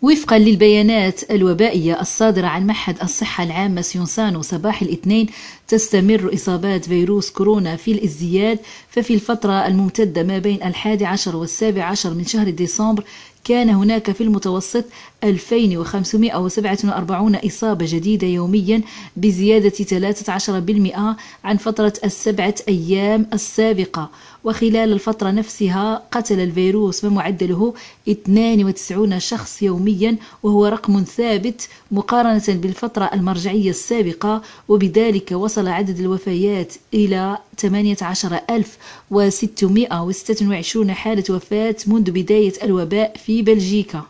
وفقا للبيانات الوبائية الصادرة عن معهد الصحة العامة سيونسانو صباح الاثنين، تستمر إصابات فيروس كورونا في الازدياد. ففي الفترة الممتدة ما بين 11 و17 من شهر ديسمبر كان هناك في المتوسط 2547 إصابة جديدة يوميا، بزيادة 13% عن فترة ال7 أيام السابقة. وخلال الفترة نفسها قتل الفيروس بمعدله 92 شخص يوميا، وهو رقم ثابت مقارنة بالفترة المرجعية السابقة، وبذلك وصل عدد الوفيات إلى 18626 حالة وفاة منذ بداية الوباء في بلجيكا.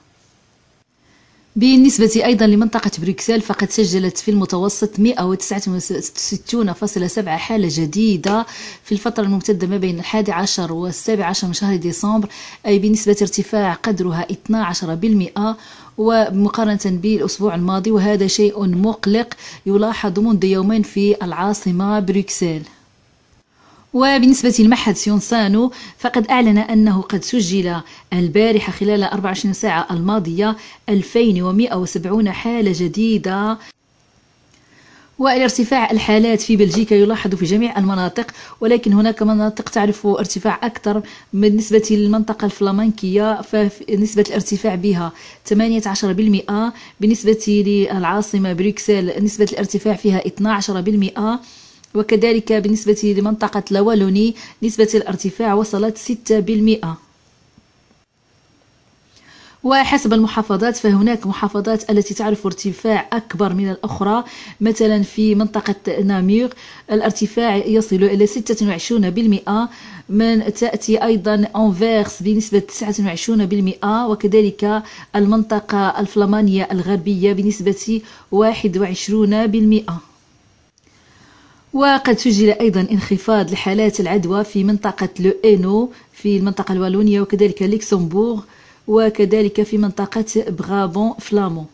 بالنسبة أيضا لمنطقة بروكسل، فقد سجلت في المتوسط 169.7 حالة جديدة في الفترة الممتدة ما بين 11 و17 من شهر ديسمبر، أي بنسبة ارتفاع قدرها 12% ومقارنة بالأسبوع الماضي، وهذا شيء مقلق يلاحظ منذ يومين في العاصمة بروكسل. وبالنسبة لمعهد سيونسانو، فقد أعلن أنه قد سجل البارحة خلال 24 ساعة الماضية 2170 حالة جديدة. والارتفاع الحالات في بلجيكا يلاحظ في جميع المناطق، ولكن هناك مناطق تعرف ارتفاع أكثر. بالنسبة للمنطقة الفلامنكية فنسبة الارتفاع بها 18%، بالنسبة للعاصمة بروكسل نسبة الارتفاع فيها 12%، وكذلك بالنسبة لمنطقة لوالوني نسبة الارتفاع وصلت 6%. وحسب المحافظات فهناك محافظات التي تعرف ارتفاع أكبر من الأخرى. مثلا في منطقة نامير الارتفاع يصل إلى 26%، من تأتي أيضا أنفيرس بنسبة 29%، وكذلك المنطقة الفلامانية الغربية بنسبة 21%. وقد سجل أيضا انخفاض لحالات العدوى في منطقة لو إينو في المنطقة الوالونية، وكذلك لوكسمبورغ، وكذلك في منطقة بغابون فلامون.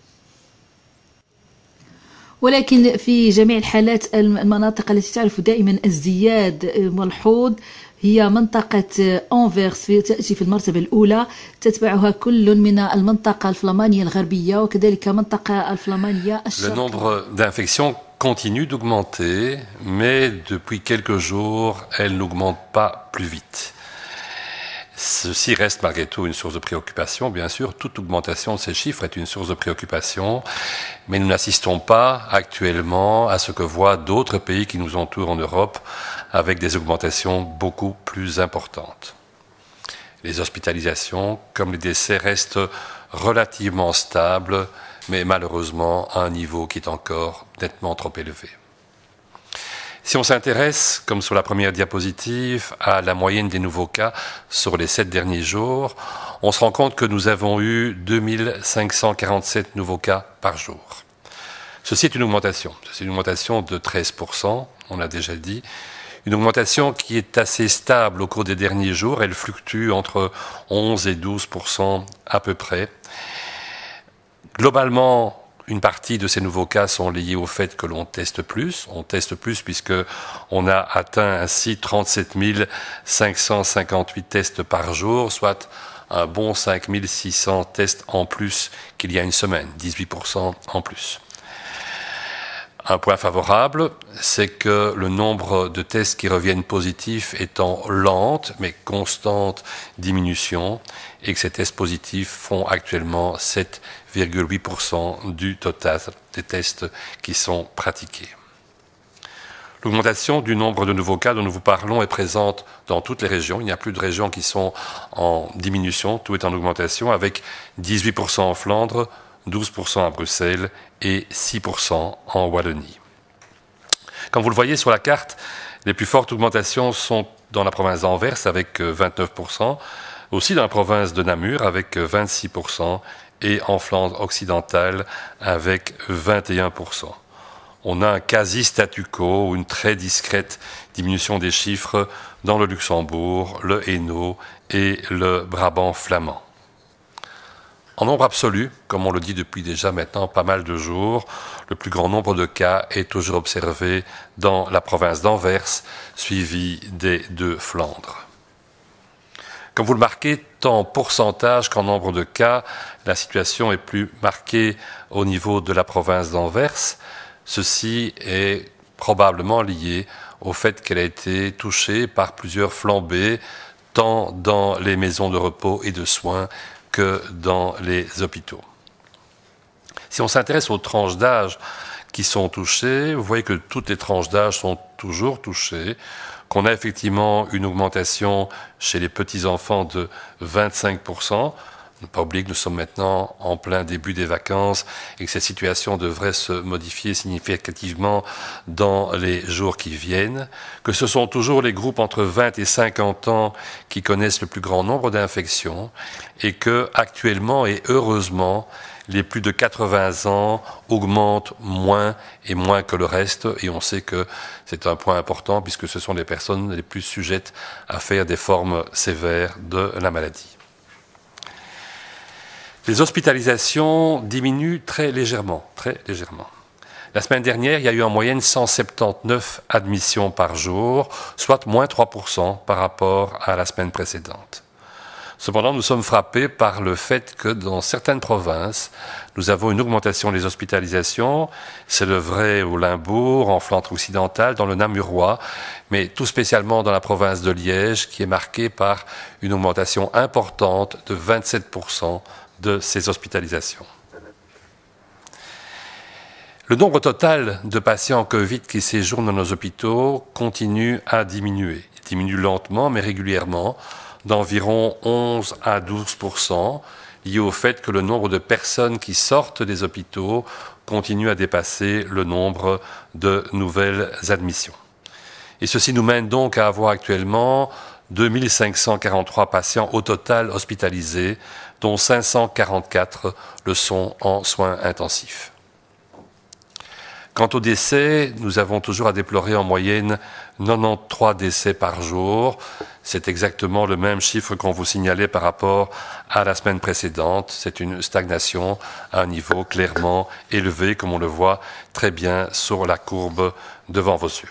ولكن في جميع الحالات المناطق التي تعرف دائما الازدياد ملحوظ هي منطقة أنفيرس تأتي في المرتبة الأولى، تتبعها كل من المنطقة الفلامانية الغربية وكذلك منطقة الفلامانية الشرقية. Le nombre d'infections continue d'augmenter, mais depuis quelques jours, elle n'augmente pas plus vite. Ceci reste malgré tout une source de préoccupation, bien sûr. Toute augmentation de ces chiffres est une source de préoccupation, mais nous n'assistons pas actuellement à ce que voient d'autres pays qui nous entourent en Europe, avec des augmentations beaucoup plus importantes. Les hospitalisations, comme les décès, restent relativement stables, mais malheureusement à un niveau qui est encore nettement trop élevé. Si on s'intéresse, comme sur la première diapositive, à la moyenne des nouveaux cas sur les 7 derniers jours, on se rend compte que nous avons eu 2547 nouveaux cas par jour. Ceci est une augmentation. C'est une augmentation de 13%, on l'a déjà dit. Une augmentation qui est assez stable au cours des derniers jours. Elle fluctue entre 11 et 12% à peu près. Globalement, une partie de ces nouveaux cas sont liés au fait que l'on teste plus. On teste plus puisqu'on a atteint ainsi 37 558 tests par jour, soit un bon 5 600 tests en plus qu'il y a une semaine, 18% en plus. Un point favorable, c'est que le nombre de tests qui reviennent positifs est en lente mais constante diminution et que ces tests positifs font actuellement 7,8% du total des tests qui sont pratiqués. L'augmentation du nombre de nouveaux cas dont nous vous parlons est présente dans toutes les régions. Il n'y a plus de régions qui sont en diminution, tout est en augmentation, avec 18% en Flandre, 12% à Bruxelles et 6% en Wallonie. Comme vous le voyez sur la carte, les plus fortes augmentations sont dans la province d'Anvers avec 29%, aussi dans la province de Namur avec 26% et en Flandre occidentale avec 21%. On a un quasi statu quo ou une très discrète diminution des chiffres dans le Luxembourg, le Hainaut et le Brabant flamand. En nombre absolu, comme on le dit depuis déjà maintenant pas mal de jours, le plus grand nombre de cas est toujours observé dans la province d'Anvers, suivi des deux Flandres. Comme vous le marquez, tant en pourcentage qu'en nombre de cas, la situation est plus marquée au niveau de la province d'Anvers. Ceci est probablement lié au fait qu'elle a été touchée par plusieurs flambées, tant dans les maisons de repos et de soins que dans les hôpitaux. Si on s'intéresse aux tranches d'âge qui sont touchées, vous voyez que toutes les tranches d'âge sont toujours touchées, qu'on a effectivement une augmentation chez les petits-enfants de 25%. Ne pas oublier que nous sommes maintenant en plein début des vacances et que cette situation devrait se modifier significativement dans les jours qui viennent, que ce sont toujours les groupes entre 20 et 50 ans qui connaissent le plus grand nombre d'infections et que, actuellement et heureusement, les plus de 80 ans augmentent moins et moins que le reste, et on sait que c'est un point important puisque ce sont les personnes les plus sujettes à faire des formes sévères de la maladie. Les hospitalisations diminuent très légèrement, très légèrement. La semaine dernière, il y a eu en moyenne 179 admissions par jour, soit moins 3% par rapport à la semaine précédente. Cependant, nous sommes frappés par le fait que dans certaines provinces, nous avons une augmentation des hospitalisations. C'est le vrai au Limbourg, en Flandre occidentale, dans le Namurois, mais tout spécialement dans la province de Liège, qui est marquée par une augmentation importante de 27% de ces hospitalisations. Le nombre total de patients Covid qui séjournent dans nos hôpitaux continue à diminuer. Il diminue lentement, mais régulièrement, d'environ 11 à 12%, lié au fait que le nombre de personnes qui sortent des hôpitaux continue à dépasser le nombre de nouvelles admissions. Et ceci nous mène donc à avoir actuellement 2543 patients au total hospitalisés, dont 544 le sont en soins intensifs. Quant aux décès, nous avons toujours à déplorer en moyenne 93 décès par jour. C'est exactement le même chiffre qu'on vous signalait par rapport à la semaine précédente. C'est une stagnation à un niveau clairement élevé, comme on le voit très bien sur la courbe devant vos yeux.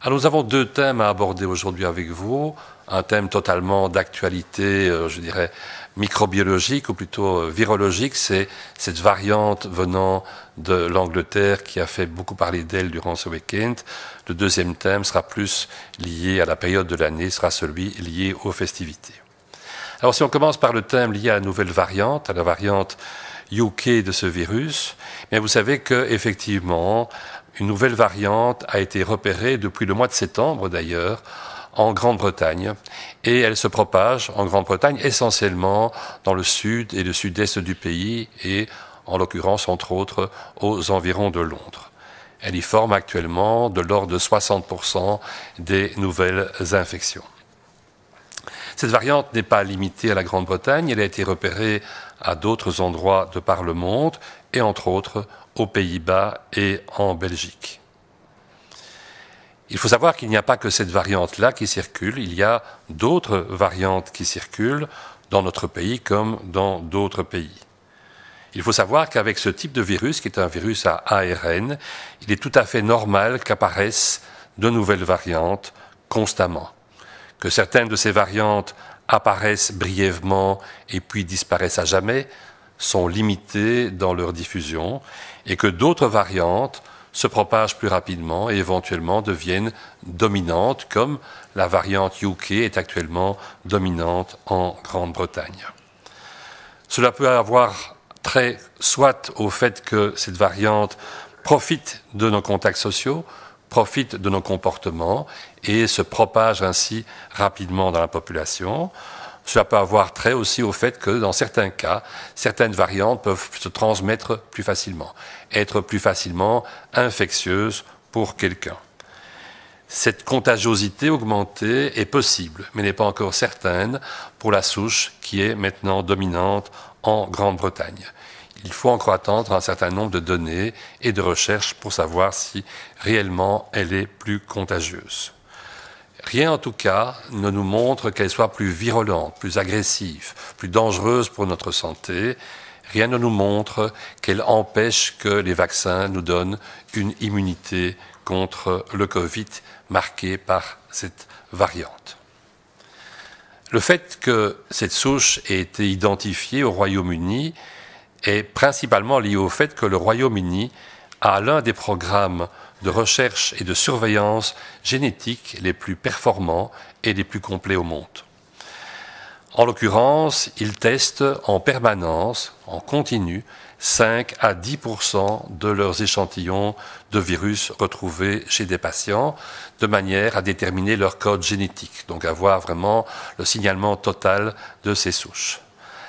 Alors, nous avons deux thèmes à aborder aujourd'hui avec vous. Un thème totalement d'actualité, je dirais, microbiologique ou plutôt virologique, c'est cette variante venant de l'Angleterre qui a fait beaucoup parler d'elle durant ce week-end. Le deuxième thème sera plus lié à la période de l'année, sera celui lié aux festivités. Alors si on commence par le thème lié à la nouvelle variante, à la variante UK de ce virus, bien vous savez qu'effectivement, une nouvelle variante a été repérée depuis le mois de septembre d'ailleurs, en Grande-Bretagne, et elle se propage en Grande-Bretagne essentiellement dans le sud et le sud-est du pays, et en l'occurrence, entre autres, aux environs de Londres. Elle y forme actuellement de l'ordre de 60% des nouvelles infections. Cette variante n'est pas limitée à la Grande-Bretagne, elle a été repérée à d'autres endroits de par le monde, et entre autres aux Pays-Bas et en Belgique. Il faut savoir qu'il n'y a pas que cette variante-là qui circule, il y a d'autres variantes qui circulent dans notre pays comme dans d'autres pays. Il faut savoir qu'avec ce type de virus, qui est un virus à ARN, il est tout à fait normal qu'apparaissent de nouvelles variantes constamment. Que certaines de ces variantes apparaissent brièvement et puis disparaissent à jamais, sont limitées dans leur diffusion, et que d'autres variantes se propagent plus rapidement et éventuellement deviennent dominantes, comme la variante UK est actuellement dominante en Grande-Bretagne. Cela peut avoir trait soit au fait que cette variante profite de nos contacts sociaux, profite de nos comportements et se propage ainsi rapidement dans la population. Cela peut avoir trait aussi au fait que, dans certains cas, certaines variantes peuvent se transmettre plus facilement, être plus facilement infectieuses pour quelqu'un. Cette contagiosité augmentée est possible, mais n'est pas encore certaine pour la souche qui est maintenant dominante en Grande-Bretagne. Il faut encore attendre un certain nombre de données et de recherches pour savoir si réellement elle est plus contagieuse. Rien en tout cas ne nous montre qu'elle soit plus virulente, plus agressive, plus dangereuse pour notre santé. Rien ne nous montre qu'elle empêche que les vaccins nous donnent une immunité contre le Covid marquée par cette variante. Le fait que cette souche ait été identifiée au Royaume-Uni est principalement lié au fait que le Royaume-Uni a l'un des programmes de recherche et de surveillance génétique les plus performants et les plus complets au monde. En l'occurrence, ils testent en permanence, en continu, 5 à 10% de leurs échantillons de virus retrouvés chez des patients, de manière à déterminer leur code génétique, donc avoir vraiment le signalement total de ces souches.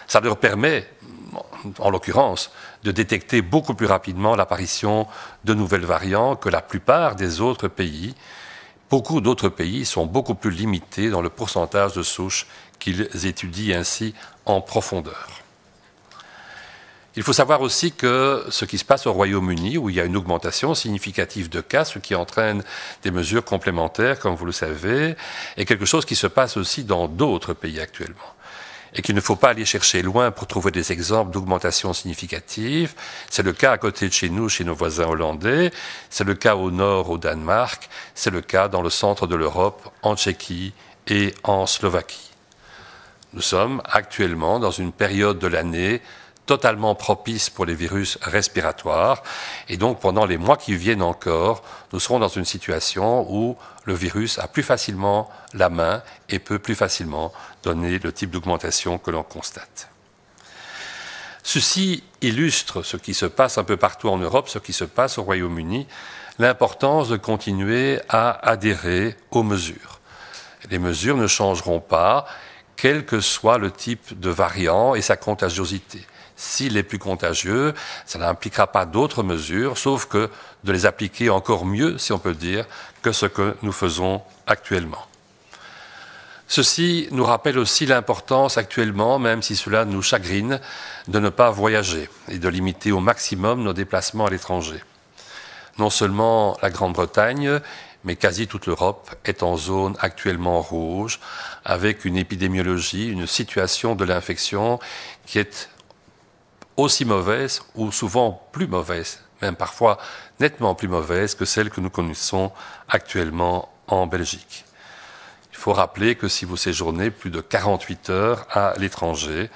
Ça leur permet, en l'occurrence, de détecter beaucoup plus rapidement l'apparition de nouvelles variants que la plupart des autres pays. Beaucoup d'autres pays sont beaucoup plus limités dans le pourcentage de souches qu'ils étudient ainsi en profondeur. Il faut savoir aussi que ce qui se passe au Royaume-Uni, où il y a une augmentation significative de cas, ce qui entraîne des mesures complémentaires, comme vous le savez, est quelque chose qui se passe aussi dans d'autres pays actuellement. Et qu'il ne faut pas aller chercher loin pour trouver des exemples d'augmentation significative. C'est le cas à côté de chez nous, chez nos voisins hollandais. C'est le cas au nord, au Danemark. C'est le cas dans le centre de l'Europe, en Tchéquie et en Slovaquie. Nous sommes actuellement dans une période de l'année totalement propice pour les virus respiratoires. Et donc, pendant les mois qui viennent encore, nous serons dans une situation où le virus a plus facilement la main et peut plus facilement donner le type d'augmentation que l'on constate. Ceci illustre ce qui se passe un peu partout en Europe, ce qui se passe au Royaume-Uni, l'importance de continuer à adhérer aux mesures. Les mesures ne changeront pas, quel que soit le type de variant et sa contagiosité. S'il est plus contagieux, ça n'impliquera pas d'autres mesures, sauf que de les appliquer encore mieux, si on peut dire, que ce que nous faisons actuellement. Ceci nous rappelle aussi l'importance actuellement, même si cela nous chagrine, de ne pas voyager et de limiter au maximum nos déplacements à l'étranger. Non seulement la Grande-Bretagne, mais quasi toute l'Europe est en zone actuellement rouge, avec une épidémiologie, une situation de l'infection qui est aussi mauvaise, ou souvent plus mauvaise, même parfois nettement plus mauvaise que celle que nous connaissons actuellement en Belgique. Il faut rappeler que si vous séjournez plus de 48 heures à l'étranger,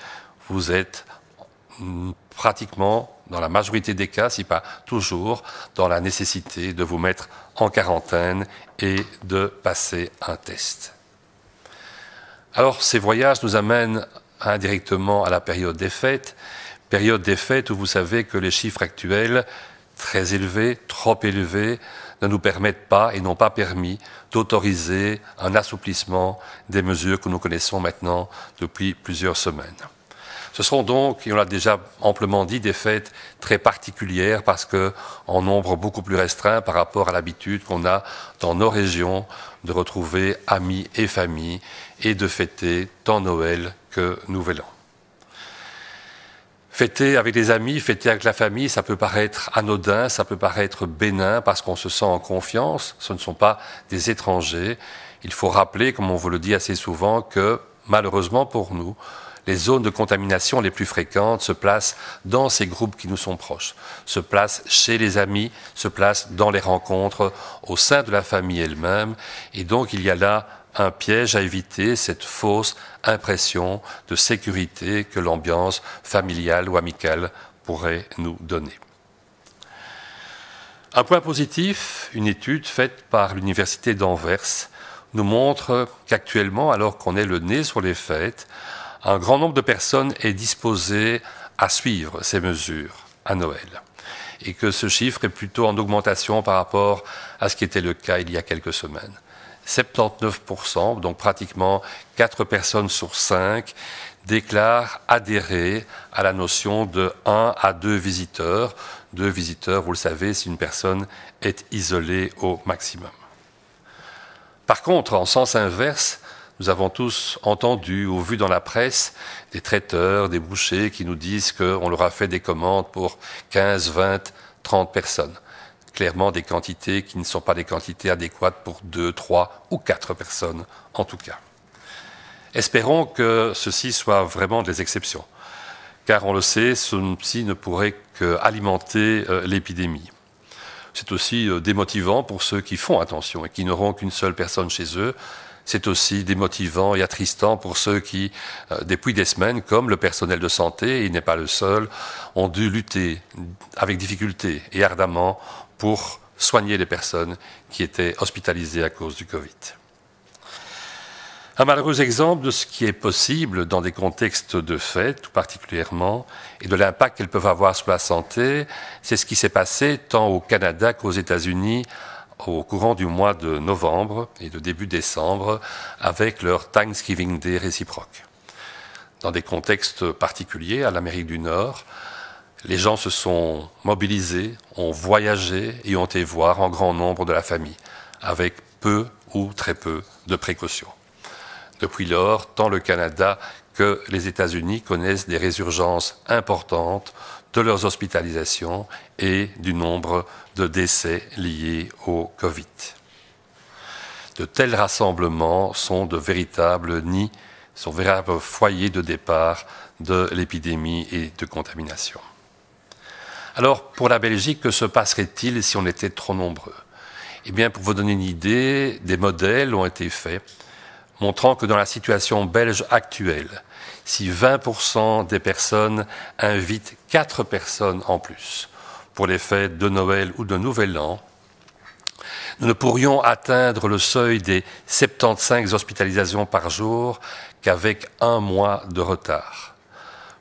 vous êtes pratiquement, dans la majorité des cas, si pas toujours, dans la nécessité de vous mettre en quarantaine et de passer un test. Alors, ces voyages nous amènent indirectement à la période des fêtes où vous savez que les chiffres actuels, très élevés, trop élevés, ne nous permettent pas et n'ont pas permis d'autoriser un assouplissement des mesures que nous connaissons maintenant depuis plusieurs semaines. Ce seront donc, et on l'a déjà amplement dit, des fêtes très particulières parce que en nombre beaucoup plus restreint par rapport à l'habitude qu'on a dans nos régions de retrouver amis et familles et de fêter tant Noël que Nouvel An. Fêter avec des amis, fêter avec la famille, ça peut paraître anodin, ça peut paraître bénin parce qu'on se sent en confiance. Ce ne sont pas des étrangers. Il faut rappeler, comme on vous le dit assez souvent, que malheureusement pour nous, les zones de contamination les plus fréquentes se placent dans ces groupes qui nous sont proches, se placent chez les amis, se placent dans les rencontres, au sein de la famille elle-même. Et donc il y a là un piège à éviter, cette fausse impression de sécurité que l'ambiance familiale ou amicale pourrait nous donner. Un point positif, une étude faite par l'Université d'Anvers nous montre qu'actuellement, alors qu'on est le nez sur les fêtes, un grand nombre de personnes est disposé à suivre ces mesures à Noël. Et que ce chiffre est plutôt en augmentation par rapport à ce qui était le cas il y a quelques semaines. 79%, donc pratiquement 4 personnes sur 5, déclarent adhérer à la notion de 1 à 2 visiteurs. 2 visiteurs, vous le savez, si une personne est isolée au maximum. Par contre, en sens inverse, nous avons tous entendu ou vu dans la presse des traiteurs, des bouchers qui nous disent qu'on leur a fait des commandes pour 15, 20, 30 personnes. Clairement des quantités qui ne sont pas des quantités adéquates pour 2, 3 ou 4 personnes en tout cas. Espérons que ceci soit vraiment des exceptions, car on le sait, ceci ne pourrait qu'alimenter l'épidémie. C'est aussi démotivant pour ceux qui font attention et qui n'auront qu'une seule personne chez eux. c'est aussi démotivant et attristant pour ceux qui, depuis des semaines, comme le personnel de santé, et il n'est pas le seul, ont dû lutter avec difficulté et ardemment pour soigner les personnes qui étaient hospitalisées à cause du Covid. Un malheureux exemple de ce qui est possible dans des contextes de fête, tout particulièrement, et de l'impact qu'elles peuvent avoir sur la santé, c'est ce qui s'est passé tant au Canada qu'aux États-Unis au courant du mois de novembre et de début décembre avec leur Thanksgiving Day réciproque. Dans des contextes particuliers, à l'Amérique du Nord, les gens se sont mobilisés, ont voyagé et ont été voir en grand nombre de la famille, avec peu ou très peu de précautions. Depuis lors, tant le Canada que les États-Unis connaissent des résurgences importantes de leurs hospitalisations et du nombre de décès liés au Covid. De tels rassemblements sont de véritables nids, sont véritables foyers de départ de l'épidémie et de contamination. Alors, pour la Belgique, que se passerait-il si on était trop nombreux? Eh bien, pour vous donner une idée, des modèles ont été faits montrant que dans la situation belge actuelle, si 20% des personnes invitent 4 personnes en plus pour les fêtes de Noël ou de Nouvel An, nous ne pourrions atteindre le seuil des 75 hospitalisations par jour qu'avec un mois de retard,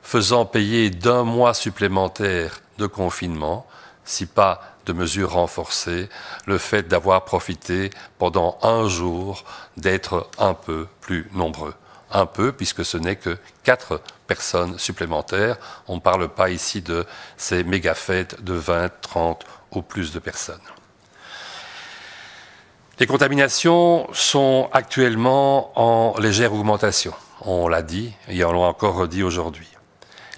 faisant payer d'1 mois supplémentaire de confinement, si pas de mesures renforcées, le fait d'avoir profité pendant un jour d'être un peu plus nombreux. Un peu, puisque ce n'est que 4 personnes supplémentaires. On ne parle pas ici de ces méga-fêtes de 20, 30 ou plus de personnes. Les contaminations sont actuellement en légère augmentation. On l'a dit et on l'a encore redit aujourd'hui.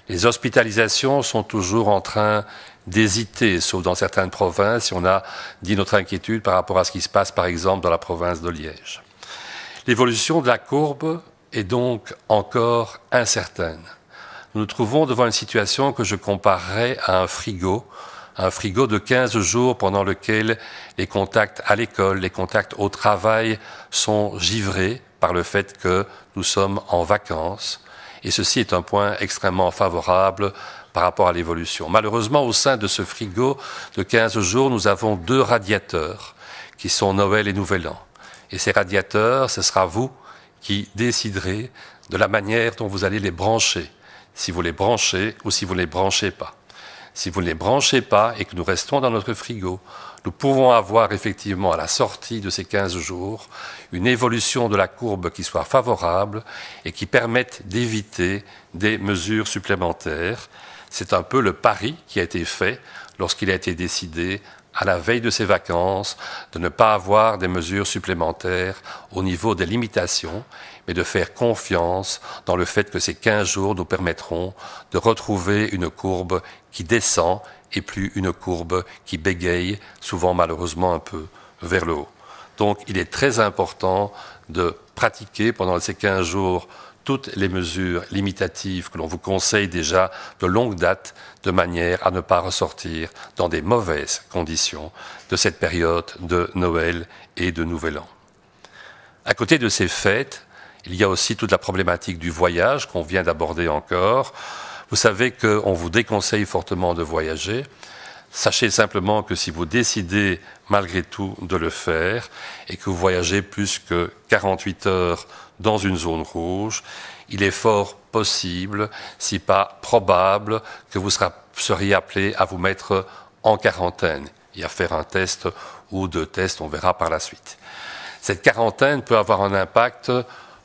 Les hospitalisations sont toujours en train d'hésiter, sauf dans certaines provinces. On a dit notre inquiétude par rapport à ce qui se passe, par exemple, dans la province de Liège. L'évolution de la courbe est donc encore incertaine. Nous nous trouvons devant une situation que je comparerais à un frigo de 15 jours pendant lequel les contacts à l'école, les contacts au travail sont givrés par le fait que nous sommes en vacances. Et ceci est un point extrêmement favorable par rapport à l'évolution. Malheureusement, au sein de ce frigo de 15 jours, nous avons 2 radiateurs qui sont Noël et Nouvel An. Et ces radiateurs, ce sera vous qui déciderez de la manière dont vous allez les brancher, si vous les branchez ou si vous ne les branchez pas. Si vous ne les branchez pas et que nous restons dans notre frigo, nous pouvons avoir effectivement à la sortie de ces 15 jours une évolution de la courbe qui soit favorable et qui permette d'éviter des mesures supplémentaires. C'est un peu le pari qui a été fait lorsqu'il a été décidé à la veille de ces vacances de ne pas avoir des mesures supplémentaires au niveau des limitations, mais de faire confiance dans le fait que ces 15 jours nous permettront de retrouver une courbe qui descend et plus une courbe qui bégaye, souvent malheureusement un peu vers le haut. Donc il est très important de pratiquer pendant ces 15 jours toutes les mesures limitatives que l'on vous conseille déjà de longue date, de manière à ne pas ressortir dans des mauvaises conditions de cette période de Noël et de Nouvel An. À côté de ces fêtes, il y a aussi toute la problématique du voyage qu'on vient d'aborder encore. Vous savez qu'on vous déconseille fortement de voyager. Sachez simplement que si vous décidez malgré tout de le faire et que vous voyagez plus que 48 heures dans une zone rouge, il est fort possible, si pas probable, que vous seriez appelé à vous mettre en quarantaine et à faire un test ou 2 tests, on verra par la suite. Cette quarantaine peut avoir un impact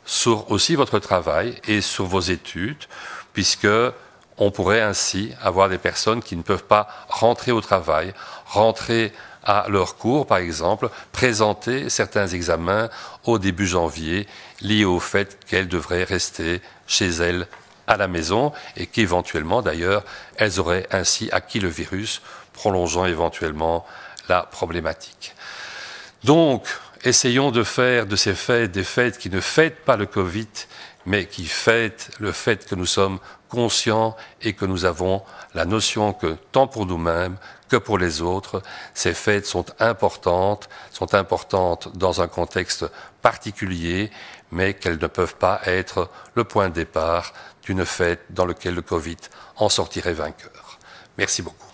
sur aussi votre travail et sur vos études, puisque on pourrait ainsi avoir des personnes qui ne peuvent pas rentrer au travail, rentrer à leur cours, par exemple, présenter certains examens au début janvier, liés au fait qu'elles devraient rester chez elles à la maison et qu'éventuellement, d'ailleurs, elles auraient ainsi acquis le virus, prolongeant éventuellement la problématique. Donc, essayons de faire de ces fêtes des fêtes qui ne fêtent pas le Covid, mais qui fête le fait que nous sommes conscients et que nous avons la notion que tant pour nous-mêmes que pour les autres, ces fêtes sont importantes dans un contexte particulier, mais qu'elles ne peuvent pas être le point de départ d'une fête dans laquelle le Covid en sortirait vainqueur. Merci beaucoup.